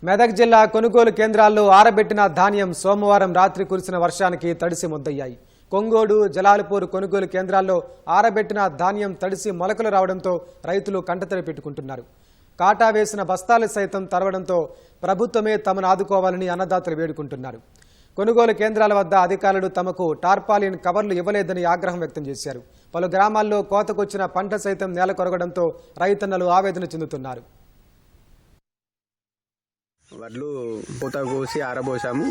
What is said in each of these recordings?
మెదక్ జిల్లా కొనుగోలు కేంద్రాల్లో ఆరబెట్టిన ధాన్యం సోమవారం రాత్రి కురిసిన వర్షానికి తడిసి ముద్దయ్యాయి. కొంగోడు, జలాలపూర్ కొనుగోలు కేంద్రాల్లో ఆరబెట్టిన ధాన్యం తడిసి మొలకలు రావడంతో రైతులు కంటతడి పెట్టుకుంటున్నారు. కాటా వేసిన బస్తాలు సైతం తరవడంతో ప్రభుత్వమే తమను ఆదుకోవాలని అన్నదాతలు వేడుకుంటున్నారు. కొనుగోలు కేంద్రాల వద్ద అధికారులు తమకు టార్పాలిన్ కవర్లు ఇవ్వలేదని ఆగ్రహం వ్యక్తం చేశారు. పలు గ్రామాల్లో కోతకొచ్చిన పంట సైతం నేల కొరగడంతో రైతన్నలు ఆవేదన చెందుతున్నారు. వడ్లు పూత కోసి ఆరబోసాము.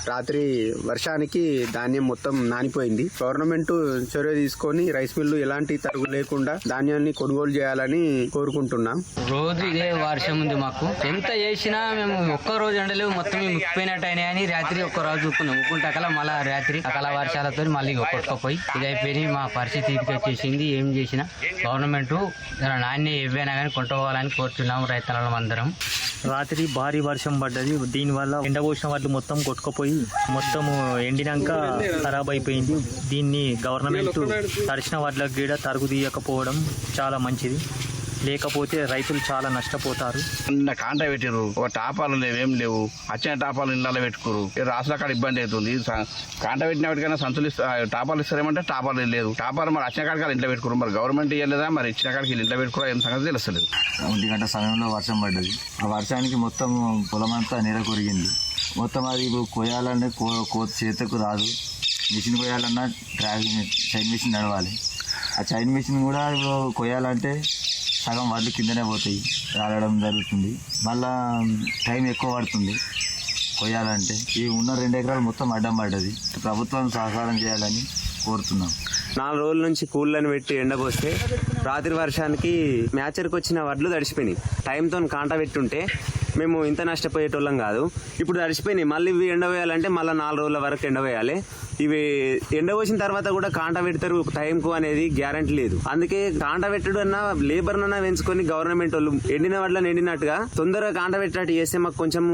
రాత్రి వర్షానికి ధాన్యం మొత్తం నానిపోయింది. గవర్నమెంట్ చర్య తీసుకొని రైస్ మిల్లు ఎలాంటి తరుగు లేకుండా ధాన్యాన్ని కొనుగోలు చేయాలని కోరుకుంటున్నాం. రోజు ఇదే వర్షం ఉంది. మాకు ఎంత చేసినా మేము ఒక్క రోజు ఎండలేవు, మొత్తం ముప్పినట్టు అయినాయని రాత్రి ఒక్క రోజు ఉక్కుంటాకలా మళ్ళా రాత్రి అకల వర్షాలతో మళ్ళీ కొట్టుకుపోయి ఇదైపోయి మా పరిస్థితి ఇదికి వచ్చేసింది. ఏం చేసినా గవర్నమెంట్ నాణ్య ఏవైనా కానీ కొంటుకోవాలని కోరుతున్నాము రైతులం అందరం. రాత్రి భారీ వర్షం పడ్డది. దీనివల్ల ఎండబోసిన వడ్లు మొత్తం కొట్టుకుపోయి మొత్తం ఎండినాక ఖరాబ్ అయిపోయింది. దీన్ని గవర్నమెంట్ తడిసిన వడ్లకు కూడా తరుగు తీయకపోవడం చాలా మంచిది. లేకపోతే రైతులు చాలా నష్టపోతారు. కాంట పెట్టారు, ఒక టాపాలు లేవేం లేవు. వచ్చిన టాపాలు ఇళ్ళలో పెట్టుకోరు. రాసుల కాడ ఇబ్బంది అవుతుంది. కాంట పెట్టినప్పటికైనా సంచులు టాపాలు ఇస్తారేమంటే టాపాలు లేదు. టాపాలు మరి వచ్చిన కాడికి ఇంట్లో పెట్టుకోరు. మరి గవర్నమెంట్ ఇవ్వలేదా, మరి ఇచ్చిన కాడికి ఇంట్లో పెట్టుకోరా, ఏం సంగతి తెలుస్తలేదు. 1 గంట సమయంలో వర్షం పడ్డది. ఆ వర్షానికి మొత్తం పొలం అంతా నీడ కొరిగింది. మొత్తం అది ఇప్పుడు కొయ్యాలంటే చేతకు రాదు. మిషన్ కొయ్యాలన్నా చైన్ మిషన్ నడవాలి. ఆ చైన్ మిషన్ కూడా ఇప్పుడు కొయ్యాలంటే సగం వడ్లు కిందనే పోతాయి, రాలడం జరుగుతుంది. మళ్ళా టైం ఎక్కువ పడుతుంది కొయ్యాలంటే. ఈ ఉన్న 2 ఎకరాలు మొత్తం అడ్డం పడ్డది. ప్రభుత్వం సహకారం చేయాలని కోరుతున్నాం. 4 రోజుల నుంచి కూళ్ళని పెట్టి ఎండబోస్తే రాత్రి వర్షానికి మ్యాచర్కి వచ్చిన వడ్లు తడిసిపోయినాయి. టైంతో కాంట పెట్టుంటే మేము ఇంత నష్టపోయేటోళ్ళం కాదు. ఇప్పుడు తడిసిపోయినాయి. మళ్ళీ ఇవి ఎండవేయాలంటే మళ్ళీ 4 రోజుల వరకు ఎండవేయాలి. ఇవి ఎండబోసిన తర్వాత కూడా కాంట పెడతారు టైంకు అనేది గ్యారంటీ లేదు. అందుకే కాంట పెట్టడు అన్న లేబర్ అన్నా పెంచుకొని గవర్నమెంట్ వాళ్ళు ఎండిన వడ్లను ఎండినట్టుగా తొందరగా కాంట పెట్టినట్టు చేస్తే మాకు కొంచెం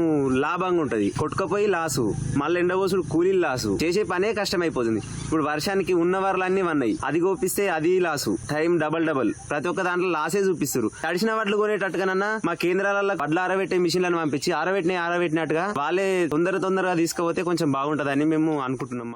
లాభంగా ఉంటుంది. కొట్టుకపోయి లాసు, మళ్ళీ ఎండబోసుడు కూలీలు లాసు, చేసే పనే కష్టమైపోతుంది. ఇప్పుడు వర్షానికి ఉన్న వరలన్నీ ఉన్నాయి, అది కోపిస్తే అది లాసు, టైం డబల్ ప్రతి ఒక్క దాంట్లో లాసే చూపిస్తారు. తడిసిన వడ్లు కొనేటట్టుగానన్నా మా కేంద్రాలలో వడ్లు ఆరబెట్టే మిషన్లను పంపించి ఆరబెట్టినట్టుగా వాళ్ళే తొందరగా తీసుకుపోతే కొంచెం బాగుంటుందని మేము అనుకుంటున్నాం.